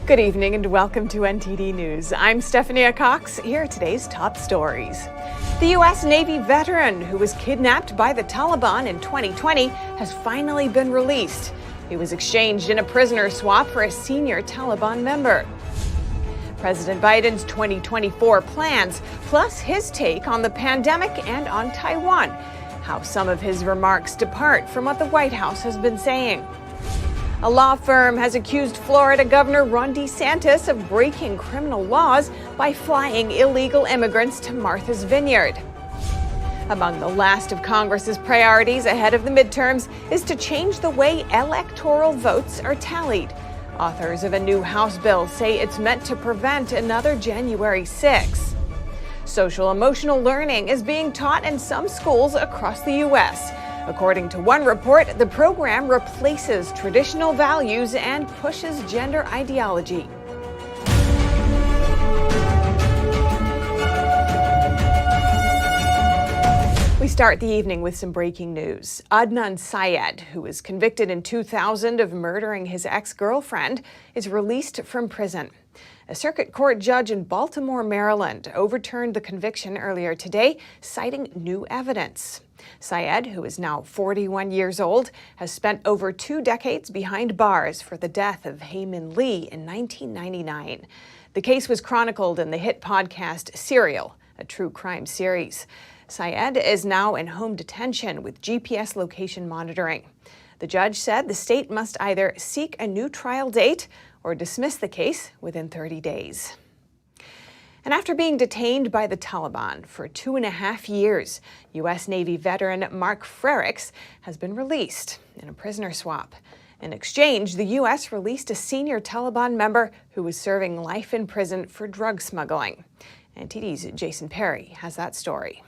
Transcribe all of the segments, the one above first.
Good evening and welcome to NTD News. I'm Stephanie Cox. Here are today's top stories. The U.S. Navy veteran who was kidnapped by the Taliban in 2020 has finally been released. He was exchanged in a prisoner swap for a senior Taliban member. President Biden's 2024 plans, plus his take on the pandemic and on Taiwan. How some of his remarks depart from what the White House has been saying. A law firm has accused Florida Governor Ron Desantis of breaking criminal laws by flying illegal immigrants to Martha's Vineyard. Among the last of Congress's priorities ahead of the midterms is to change the way electoral votes are tallied. Authors of a new House bill say it's meant to prevent another January 6. Social-emotional learning is being taught in some schools across the U.S. According to one report, the program replaces traditional values and pushes gender ideology. We start the evening with some breaking news. Adnan Syed, who was convicted in 2000 of murdering his ex-girlfriend, is released from prison. A circuit court judge in Baltimore, Maryland, overturned the conviction earlier today, citing new evidence. Syed, who is now 41 years old, has spent over 2 decades behind bars for the death of Hae Min Lee in 1999. The case was chronicled in the hit podcast Serial, a true crime series. Syed is now in home detention with GPS location monitoring. The judge said the state must either seek a new trial date or dismiss the case within 30 days. And after being detained by the Taliban for 2.5 years, U.S. Navy veteran Mark Frerichs has been released in a prisoner swap. In exchange, the U.S. released a senior Taliban member who was serving life in prison for drug smuggling. NTD's Jason Perry has that story.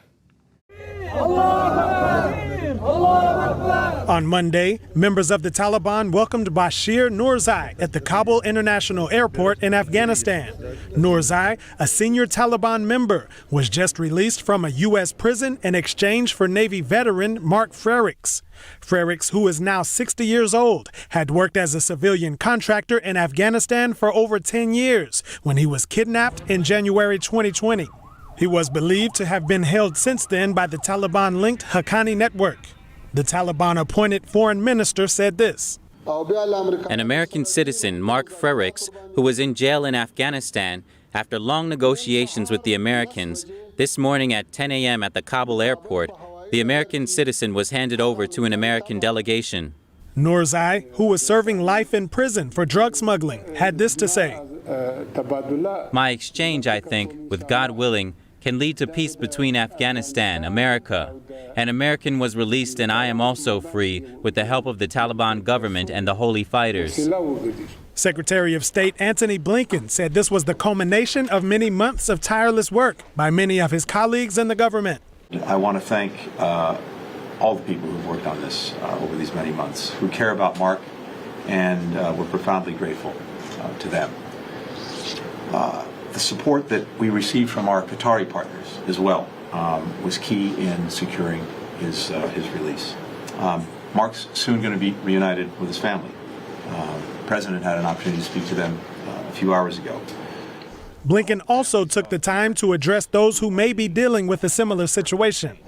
On Monday, members of the Taliban welcomed Bashir Noorzai at the Kabul International Airport in Afghanistan. Noorzai, a senior Taliban member, was just released from a U.S. prison in exchange for Navy veteran Mark Frerichs. Frerichs, who is now 60 years old, had worked as a civilian contractor in Afghanistan for over 10 years when he was kidnapped in January 2020. He was believed to have been held since then by the Taliban-linked Haqqani network. The Taliban-appointed foreign minister said this. An American citizen, Mark Frerichs, who was in jail in Afghanistan after long negotiations with the Americans, this morning at 10 a.m. at the Kabul airport, the American citizen was handed over to an American delegation. Noorzai, who was serving life in prison for drug smuggling, had this to say. My exchange, I think, with God willing, can lead to peace between Afghanistan, America. An American was released and I am also free with the help of the Taliban government and the holy fighters. Secretary of State Antony Blinken said this was the culmination of many months of tireless work by many of his colleagues in the government. I want to thank all the people who've worked on this over these many months, who care about Mark, and we're profoundly grateful to them. The support that we received from our Qatari partners as well was key in securing his release. Mark's soon going to be reunited with his family. The President had an opportunity to speak to them a few hours ago. Blinken also took the time to address those who may be dealing with a similar situation.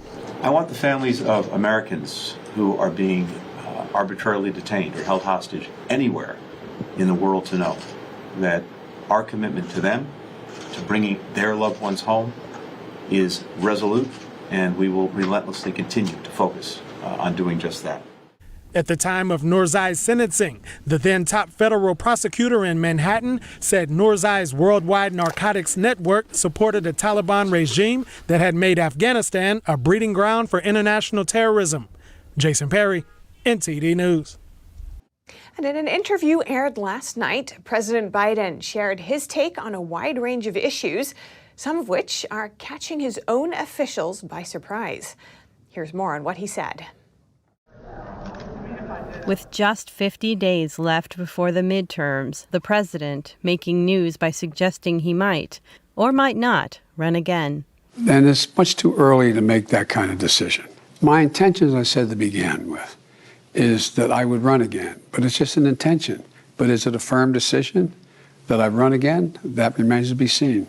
I want the families of Americans who are being arbitrarily detained or held hostage anywhere in the world to know that our commitment to them, to bringing their loved ones home, is resolute, and we will relentlessly continue to focus on doing just that. At the time of Noorzai's sentencing, the then top federal prosecutor in Manhattan said Noorzai's worldwide narcotics network supported a Taliban regime that had made Afghanistan a breeding ground for international terrorism. Jason Perry, NTD News. And in an interview aired last night, President Biden shared his take on a wide range of issues, some of which are catching his own officials by surprise. Here's more on what he said. With just 50 days left before the midterms, the president making news by suggesting he might, or might not, run again. And it's much too early to make that kind of decision. My intention, as I said to begin with, is that I would run again, but it's just an intention. But is it a firm decision? That I run again, that remains to be seen.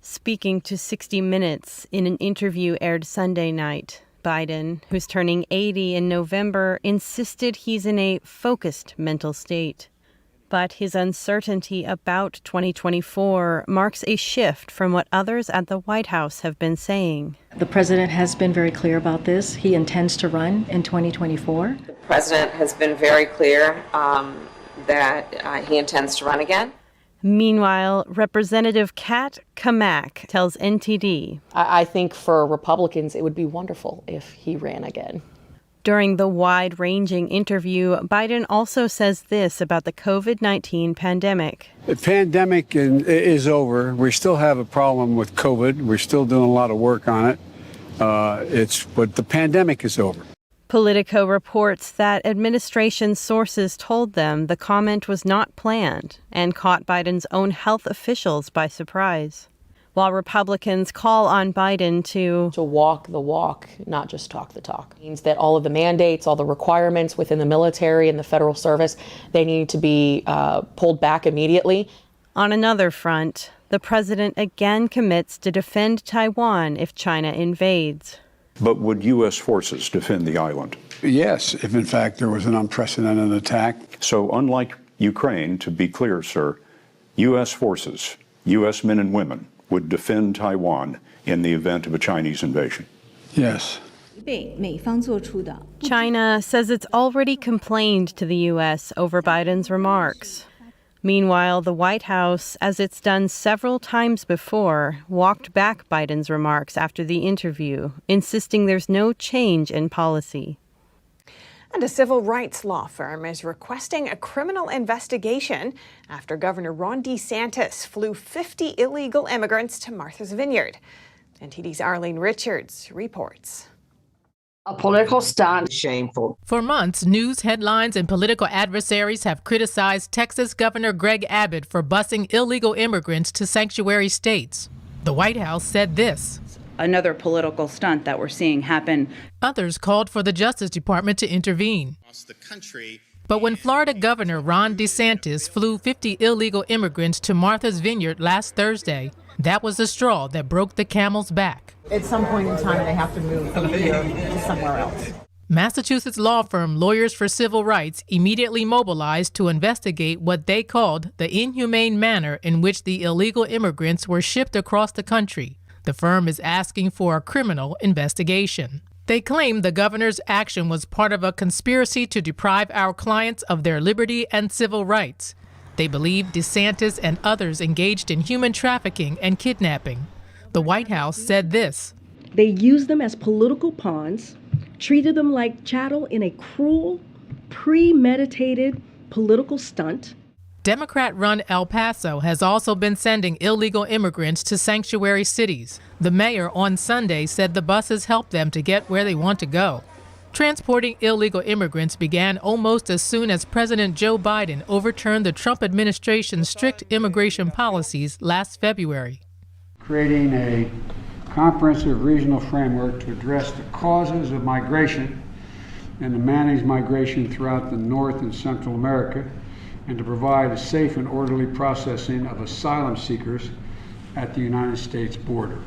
Speaking to 60 Minutes in an interview aired Sunday night, Biden, who's turning 80 in November, insisted he's in a focused mental state. But his uncertainty about 2024 marks a shift from what others at the White House have been saying. The president has been very clear about this. He intends to run in 2024. The president has been very clear that he intends to run again. Meanwhile, Representative Kat Kamak tells NTD. I think for Republicans, it would be wonderful if he ran again. During the wide-ranging interview, Biden also says this about the COVID-19 pandemic. The pandemic is over. We still have a problem with COVID. We're still doing a lot of work on it. But the pandemic is over. Politico reports that administration sources told them the comment was not planned and caught Biden's own health officials by surprise. While Republicans call on Biden to walk the walk, not just talk the talk. It means that all of the mandates, all the requirements within the military and the federal service, they need to be pulled back immediately. On another front, the president again commits to defend Taiwan if China invades. But would U.S. forces defend the island? Yes, if in fact there was an unprecedented attack. So unlike Ukraine, to be clear, sir, U.S. forces, U.S. men and women, would defend Taiwan in the event of a Chinese invasion? Yes. China says it's already complained to the U.S. over Biden's remarks. Meanwhile, the White House, as it's done several times before, walked back Biden's remarks after the interview, insisting there's no change in policy. And a civil rights law firm is requesting a criminal investigation after Governor Ron Desantis flew 50 illegal immigrants to Martha's Vineyard. NTD's Arlene Richards reports. A political stunt. Shameful. For months, news headlines and political adversaries have criticized Texas Governor Greg Abbott for busing illegal immigrants to sanctuary states. The White House said this. Another political stunt that we're seeing happen. Others called for the Justice Department to intervene. But when Florida Governor Ron DeSantis flew 50 illegal immigrants to Martha's Vineyard last Thursday, that was the straw that broke the camel's back. At some point in time, they have to move from here to somewhere else. Massachusetts law firm Lawyers for Civil Rights immediately mobilized to investigate what they called the inhumane manner in which the illegal immigrants were shipped across the country. The firm is asking for a criminal investigation. They claim the governor's action was part of a conspiracy to deprive our clients of their liberty and civil rights. They believe DeSantis and others engaged in human trafficking and kidnapping. The White House said this. They used them as political pawns, treated them like chattel in a cruel, premeditated political stunt. Democrat-run El Paso has also been sending illegal immigrants to sanctuary cities. The mayor on Sunday said the buses help them to get where they want to go. Transporting illegal immigrants began almost as soon as President Joe Biden overturned the Trump administration's strict immigration policies last February. Creating a comprehensive regional framework to address the causes of migration and to manage migration throughout the North and Central America, and to provide a safe and orderly processing of asylum seekers at the United States border.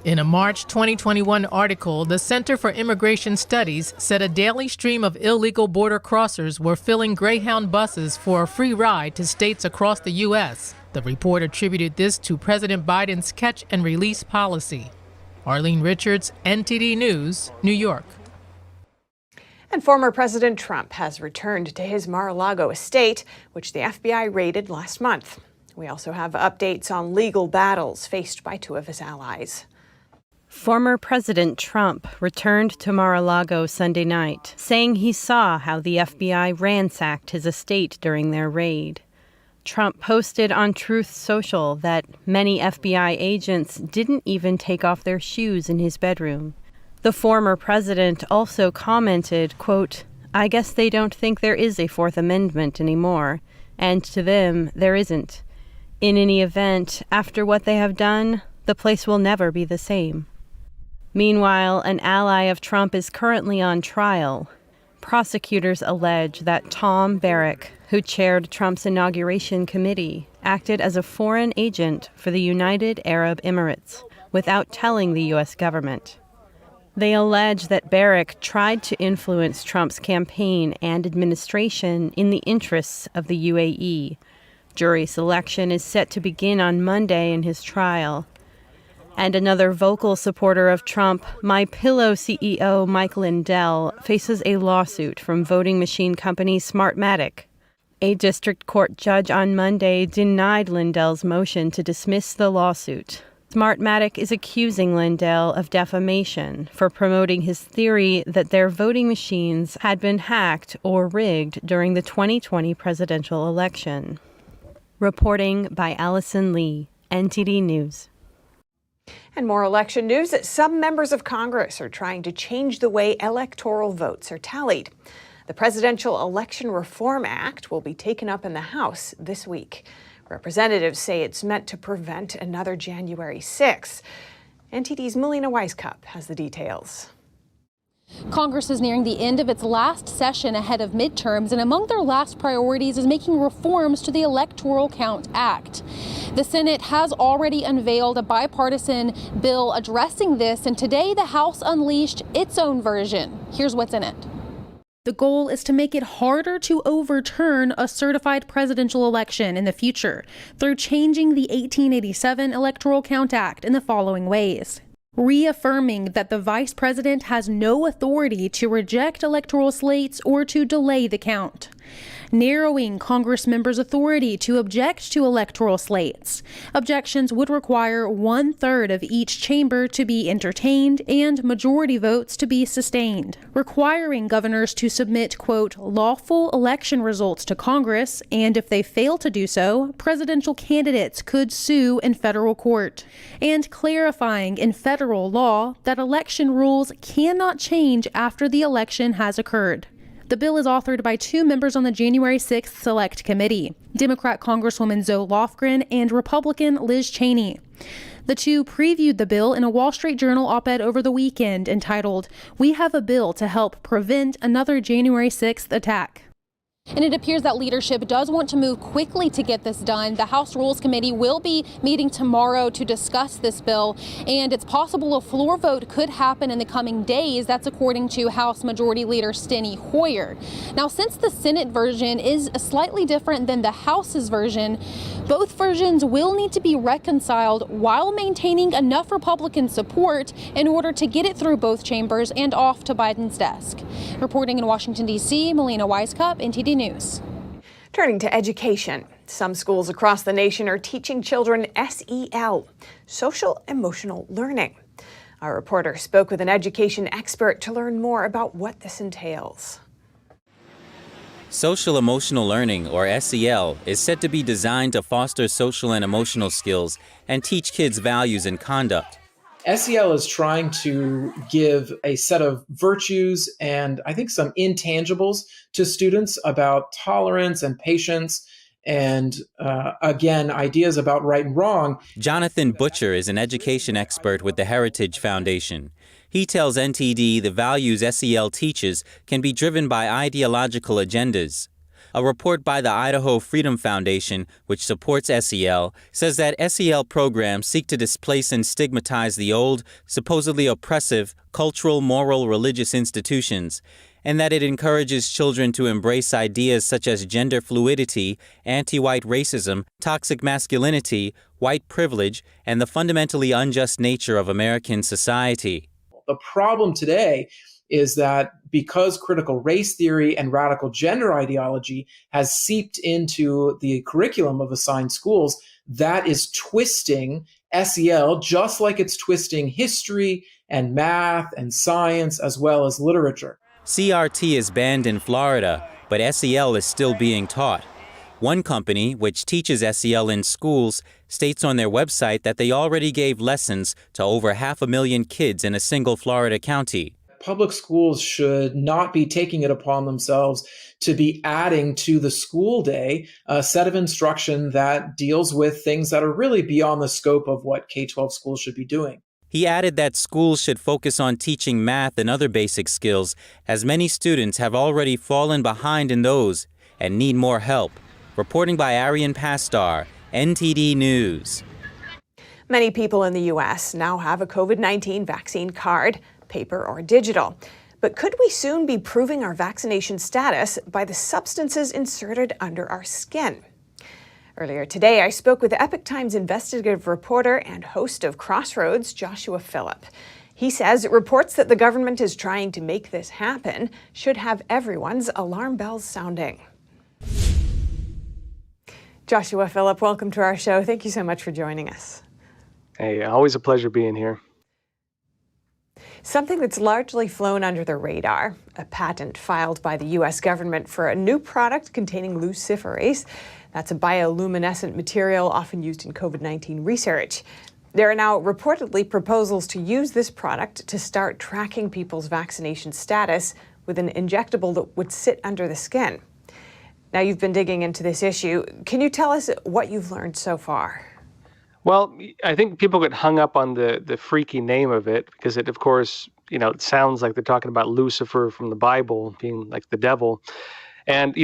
In a March 2021 article, the Center for Immigration Studies said a daily stream of illegal border crossers were filling Greyhound buses for a free ride to states across the U.S. The report attributed this to President Biden's catch and release policy. Arlene Richards, NTD News, New York. And former President Trump has returned to his Mar-a-Lago estate, which the FBI raided last month. We also have updates on legal battles faced by two of his allies. Former President Trump returned to Mar-a-Lago Sunday night, saying he saw how the FBI ransacked his estate during their raid. Trump posted on Truth Social that many FBI agents didn't even take off their shoes in his bedroom. The former president also commented, quote, "I guess they don't think there is a Fourth Amendment anymore, and to them, there isn't. In any event, after what they have done, the place will never be the same." Meanwhile, an ally of Trump is currently on trial. Prosecutors allege that Tom Barrack, who chaired Trump's inauguration committee, acted as a foreign agent for the United Arab Emirates without telling the U.S. government. They allege that Barrack tried to influence Trump's campaign and administration in the interests of the UAE. Jury selection is set to begin on Monday in his trial. And another vocal supporter of Trump, MyPillow CEO Mike Lindell, faces a lawsuit from voting machine company Smartmatic. A district court judge on Monday denied Lindell's motion to dismiss the lawsuit. Smartmatic is accusing Lindell of defamation for promoting his theory that their voting machines had been hacked or rigged during the 2020 presidential election. Reporting by Allison Lee, NTD News. And more election news. Some members of Congress are trying to change the way electoral votes are tallied. The Presidential Election Reform Act will be taken up in the House this week. Representatives say it's meant to prevent another January 6th. NTD's Melina Weisskopf has the details. Congress is nearing the end of its last session ahead of midterms, and among their last priorities is making reforms to the Electoral Count Act. The Senate has already unveiled a bipartisan bill addressing this, and today the House unleashed its own version. Here's what's in it. The goal is to make it harder to overturn a certified presidential election in the future through changing the 1887 Electoral Count Act in the following ways. Reaffirming that the vice president has no authority to reject electoral slates or to delay the count. Narrowing Congress members' authority to object to electoral slates. Objections would require 1/3 of each chamber to be entertained and majority votes to be sustained. Requiring governors to submit, quote, lawful election results to Congress, and if they fail to do so, presidential candidates could sue in federal court. And clarifying in federal law that election rules cannot change after the election has occurred. The bill is authored by two members on the January 6th Select Committee, Democrat Congresswoman Zoe Lofgren and Republican Liz Cheney. The two previewed the bill in a Wall Street Journal op-ed over the weekend entitled, "We have a bill to help prevent another January 6th attack." And it appears that leadership does want to move quickly to get this done. The House Rules Committee will be meeting tomorrow to discuss this bill, and it's possible a floor vote could happen in the coming days. That's according to House Majority Leader Steny Hoyer. Now, since the Senate version is slightly different than the House's version, both versions will need to be reconciled while maintaining enough Republican support in order to get it through both chambers and off to Biden's desk. Reporting in Washington, D.C., Melina Weisskopf, NTD News. Turning to education, some schools across the nation are teaching children SEL, social emotional learning. Our reporter spoke with an education expert to learn more about what this entails. Social emotional learning, or SEL, is said to be designed to foster social and emotional skills and teach kids values and conduct. SEL is trying to give a set of virtues and I think some intangibles to students about tolerance and patience and, again, ideas about right and wrong. Jonathan Butcher is an education expert with the Heritage Foundation. He tells NTD the values SEL teaches can be driven by ideological agendas. A report by the Idaho Freedom Foundation, which supports SEL, says that SEL programs seek to displace and stigmatize the old, supposedly oppressive, cultural, moral, religious institutions, and that it encourages children to embrace ideas such as gender fluidity, anti-white racism, toxic masculinity, white privilege, and the fundamentally unjust nature of American society. The problem today is that because critical race theory and radical gender ideology has seeped into the curriculum of assigned schools, that is twisting SEL just like it's twisting history and math and science as well as literature. CRT is banned in Florida, but SEL is still being taught. One company, which teaches SEL in schools, states on their website that they already gave lessons to over 500,000 kids in a single Florida county. Public schools should not be taking it upon themselves to be adding to the school day a set of instruction that deals with things that are really beyond the scope of what K-12 schools should be doing. He added that schools should focus on teaching math and other basic skills, as many students have already fallen behind in those and need more help. Reporting by Arian Pastar, NTD News. Many people in the U.S. now have a COVID-19 vaccine card, paper or digital. But could we soon be proving our vaccination status by the substances inserted under our skin? Earlier today, I spoke with Epoch Times investigative reporter and host of Crossroads, Joshua Philipp. He says reports that the government is trying to make this happen should have everyone's alarm bells sounding. Joshua Philipp, welcome to our show. Thank you so much for joining us. Hey, always a pleasure being here. Something that's largely flown under the radar, a patent filed by the U.S. government for a new product containing Luciferase. That's a bioluminescent material often used in COVID-19 research. There are now reportedly proposals to use this product to start tracking people's vaccination status with an injectable that would sit under the skin. Now, you've been digging into this issue. Can you tell us what you've learned so far? Well, I think people get hung up on the freaky name of it because it, of course, it sounds like they're talking about Lucifer from the Bible being like the devil. And,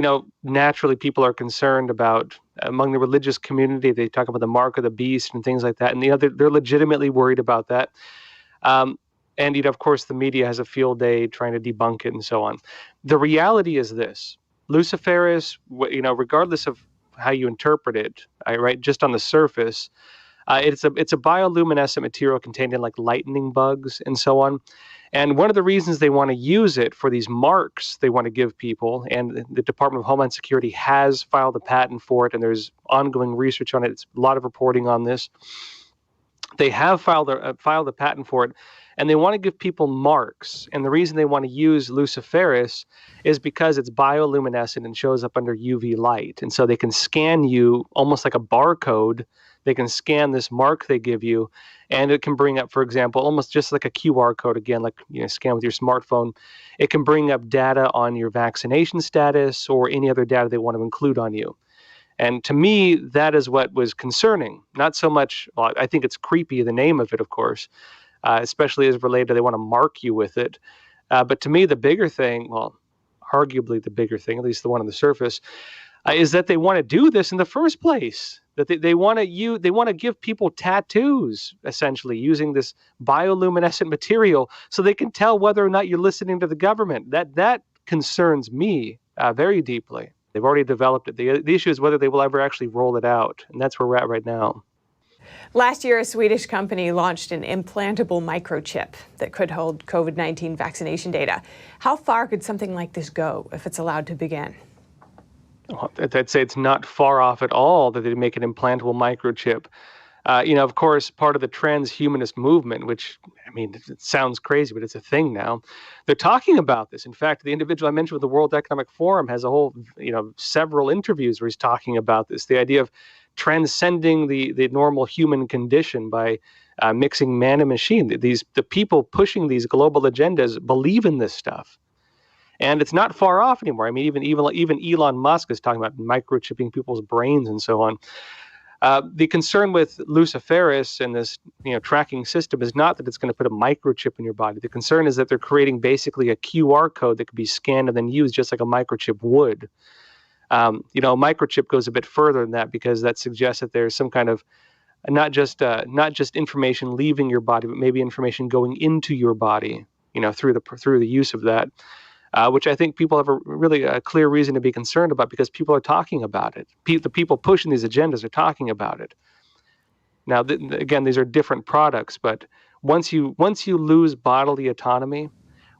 naturally people are concerned about, among the religious community, they talk about the mark of the beast and things like that. And, they're legitimately worried about that. And, of course, the media has a field day trying to debunk it and so on. The reality is this. Luciferase, regardless of how you interpret it, right, just on the surface, it's a bioluminescent material contained in like lightning bugs and so on. And one of the reasons they want to use it for these marks they want to give people, and the Department of Homeland Security has filed a patent for it, and there's ongoing research on it. It's a lot of reporting on this. They have filed a patent for it, and they want to give people marks. And the reason they want to use Luciferase is because it's bioluminescent and shows up under UV light. And so they can scan you almost like a barcode. They can scan this mark they give you, and it can bring up, for example, almost just like a QR code, again, like scan with your smartphone. It can bring up data on your vaccination status or any other data they want to include on you. And to me, that is what was concerning. Not so much, well, I think it's creepy, the name of it, of course, especially as related to they want to mark you with it. But to me, the bigger thing, well, arguably the bigger thing, at least the one on the surface, is that they want to do this in the first place. That they want to give people tattoos, essentially, using this bioluminescent material so they can tell whether or not you're listening to the government. That concerns me very deeply. They've already developed it. The issue is whether they will ever actually roll it out, and that's where we're at right now. Last year, a Swedish company launched an implantable microchip that could hold COVID-19 vaccination data. How far could something like this go if it's allowed to begin? I'd say it's not far off at all that they make an implantable microchip. Of course, part of the transhumanist movement, which, it sounds crazy, but it's a thing now. They're talking about this. In fact, the individual I mentioned with the World Economic Forum has a whole, several interviews where he's talking about this, the idea of transcending the normal human condition by mixing man and machine. The people pushing these global agendas believe in this stuff. And it's not far off anymore. Even Elon Musk is talking about microchipping people's brains and so on. The concern with Luciferase and this tracking system is not that it's going to put a microchip in your body. The concern is that they're creating basically a QR code that could be scanned and then used just like a microchip would. A microchip goes a bit further than that because that suggests that there's some kind of not just information leaving your body, but maybe information going into your body, through the use of that. Which I think people have a clear reason to be concerned about because people are talking about it. The people pushing these agendas are talking about it. Now, again, these are different products, but once you lose bodily autonomy,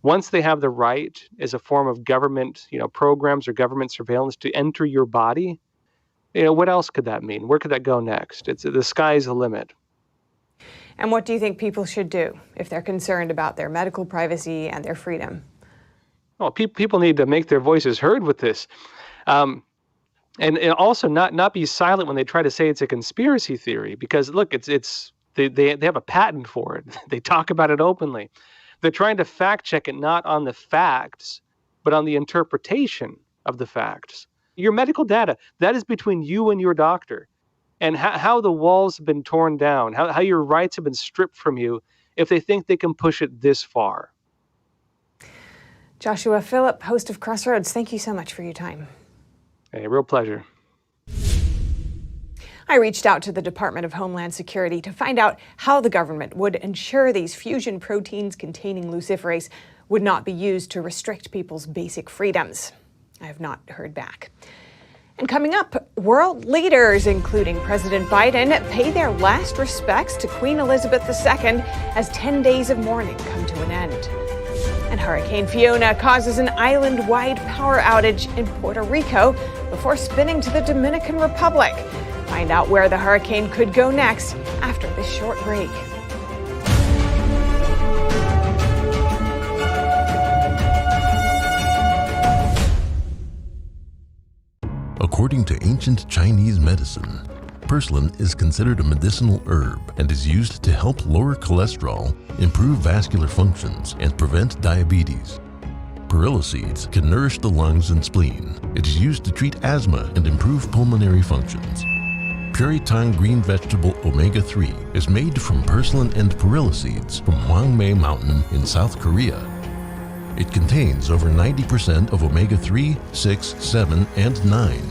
once they have the right as a form of government, programs or government surveillance to enter your body, what else could that mean? Where could that go next? The sky's the limit. And what do you think people should do if they're concerned about their medical privacy and their freedom? Well, people need to make their voices heard with this, and also not be silent when they try to say it's a conspiracy theory. Because look, they have a patent for it. They talk about it openly. They're trying to fact check it not on the facts, but on the interpretation of the facts. Your medical data, that is between you and your doctor. and how the walls have been torn down, how your rights have been stripped from you if they think they can push it this far. Joshua Philipp, host of Crossroads, thank you so much for your time. A real pleasure. I reached out to the Department of Homeland Security to find out how the government would ensure these fusion proteins containing luciferase would not be used to restrict people's basic freedoms. I have not heard back. And coming up, world leaders, including President Biden, pay their last respects to Queen Elizabeth II as 10 days of mourning come to an end. And Hurricane Fiona causes an island-wide power outage in Puerto Rico before spinning to the Dominican Republic. Find out where the hurricane could go next after this short break. According to ancient Chinese medicine, purslane is considered a medicinal herb and is used to help lower cholesterol, improve vascular functions, and prevent diabetes. Perilla seeds can nourish the lungs and spleen. It is used to treat asthma and improve pulmonary functions. Puritang green vegetable omega-3 is made from purslane and perilla seeds from Hwangmae Mountain in South Korea. It contains over 90% of omega-3, 6, 7, and 9,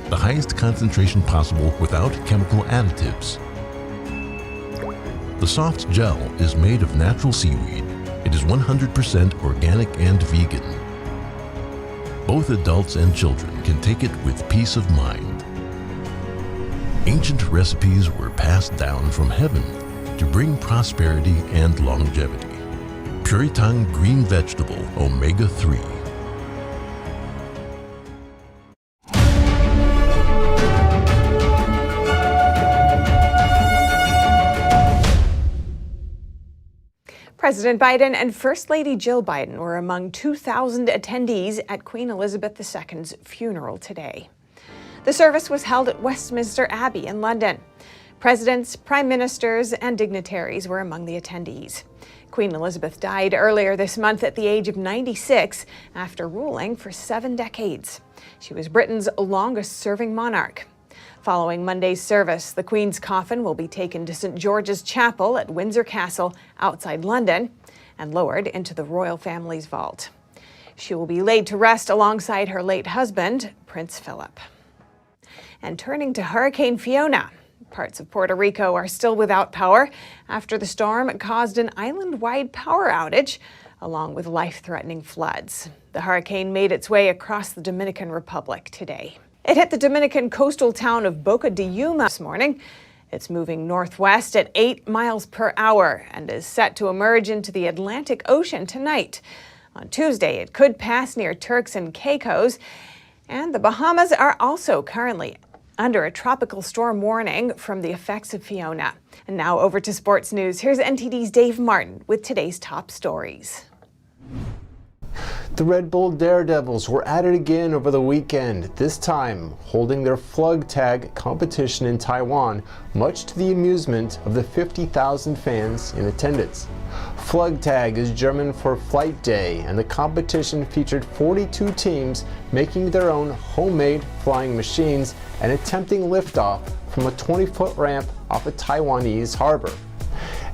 the highest concentration possible without chemical additives. The soft gel is made of natural seaweed. It is 100% organic and vegan. Both adults and children can take it with peace of mind. Ancient recipes were passed down from heaven to bring prosperity and longevity. Puritang green vegetable omega-3. President Biden and First Lady Jill Biden were among 2,000 attendees at Queen Elizabeth II's funeral today. The service was held at Westminster Abbey in London. Presidents, prime ministers, and dignitaries were among the attendees. Queen Elizabeth died earlier this month at the age of 96 after ruling for 7 decades. She was Britain's longest-serving monarch. Following Monday's service, the Queen's coffin will be taken to St. George's Chapel at Windsor Castle outside London and lowered into the royal family's vault. She will be laid to rest alongside her late husband, Prince Philipp. And turning to Hurricane Fiona, parts of Puerto Rico are still without power after the storm caused an island-wide power outage, along with life-threatening floods. The hurricane made its way across the Dominican Republic today. It hit the Dominican coastal town of Boca de Yuma this morning. It's moving northwest at 8 miles per hour and is set to emerge into the Atlantic Ocean tonight. On Tuesday, it could pass near Turks and Caicos, and the Bahamas are also currently under a tropical storm warning from the effects of Fiona. And now over to sports news. Here's NTD's Dave Martin with today's top stories. The Red Bull Daredevils were at it again over the weekend, this time holding their Flugtag competition in Taiwan, much to the amusement of the 50,000 fans in attendance. Flugtag is German for Flight Day, and the competition featured 42 teams making their own homemade flying machines and attempting liftoff from a 20-foot ramp off a Taiwanese harbor.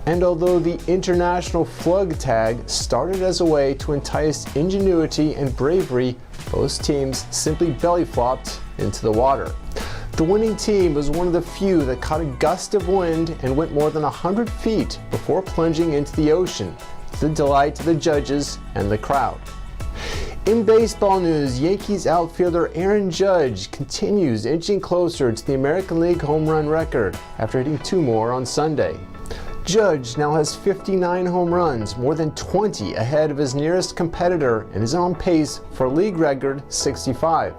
And although the International Flugtag started as a way to entice ingenuity and bravery, both teams simply belly-flopped into the water. The winning team was one of the few that caught a gust of wind and went more than 100 feet before plunging into the ocean, to the delight of the judges and the crowd. In baseball news, Yankees outfielder Aaron Judge continues inching closer to the American League home run record after hitting 2 more on Sunday. Judge now has 59 home runs, more than 20 ahead of his nearest competitor, and is on pace for a league record 65.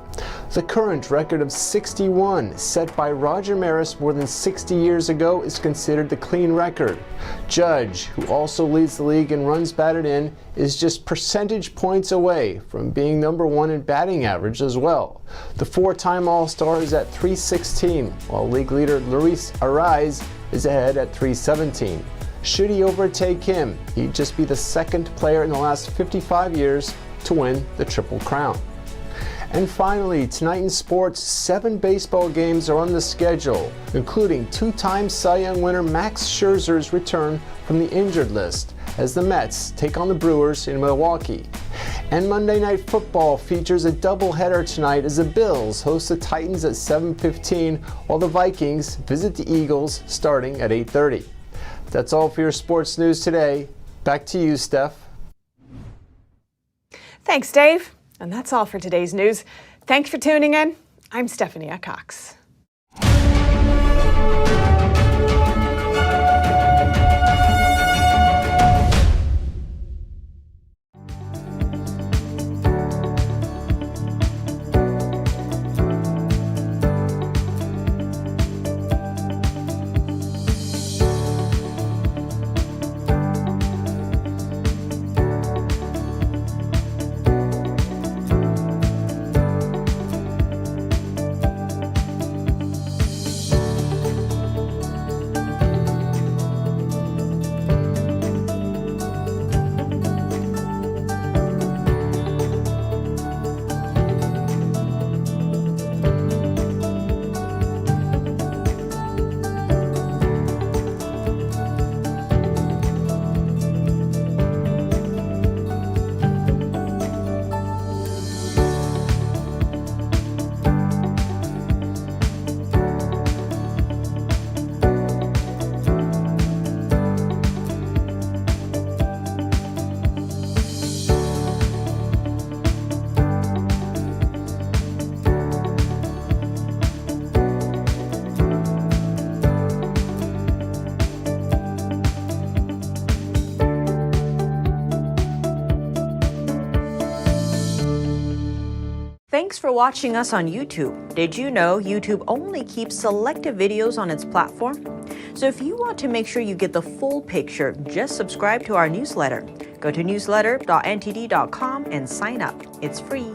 The current record of 61, set by Roger Maris more than 60 years ago, is considered the clean record. Judge, who also leads the league in runs batted in, is just percentage points away from being number 1 in batting average as well. The 4-time All-Star is at 316, while league leader Luis Arraez is ahead at 317. Should he overtake him, he'd just be the second player in the last 55 years to win the Triple Crown. And finally, tonight in sports, 7 baseball games are on the schedule, including 2-time Cy Young winner Max Scherzer's return from the injured list as the Mets take on the Brewers in Milwaukee. And Monday Night Football features a doubleheader tonight as the Bills host the Titans at 7:15, while the Vikings visit the Eagles starting at 8:30. That's all for your sports news today. Back to you, Steph. Thanks, Dave. And that's all for today's news. Thanks for tuning in. I'm Stephanie Cox. Thanks for watching us on YouTube. Did you know YouTube only keeps selected videos on its platform? So if you want to make sure you get the full picture, just subscribe to our newsletter. Go to newsletter.ntd.com and sign up. It's free.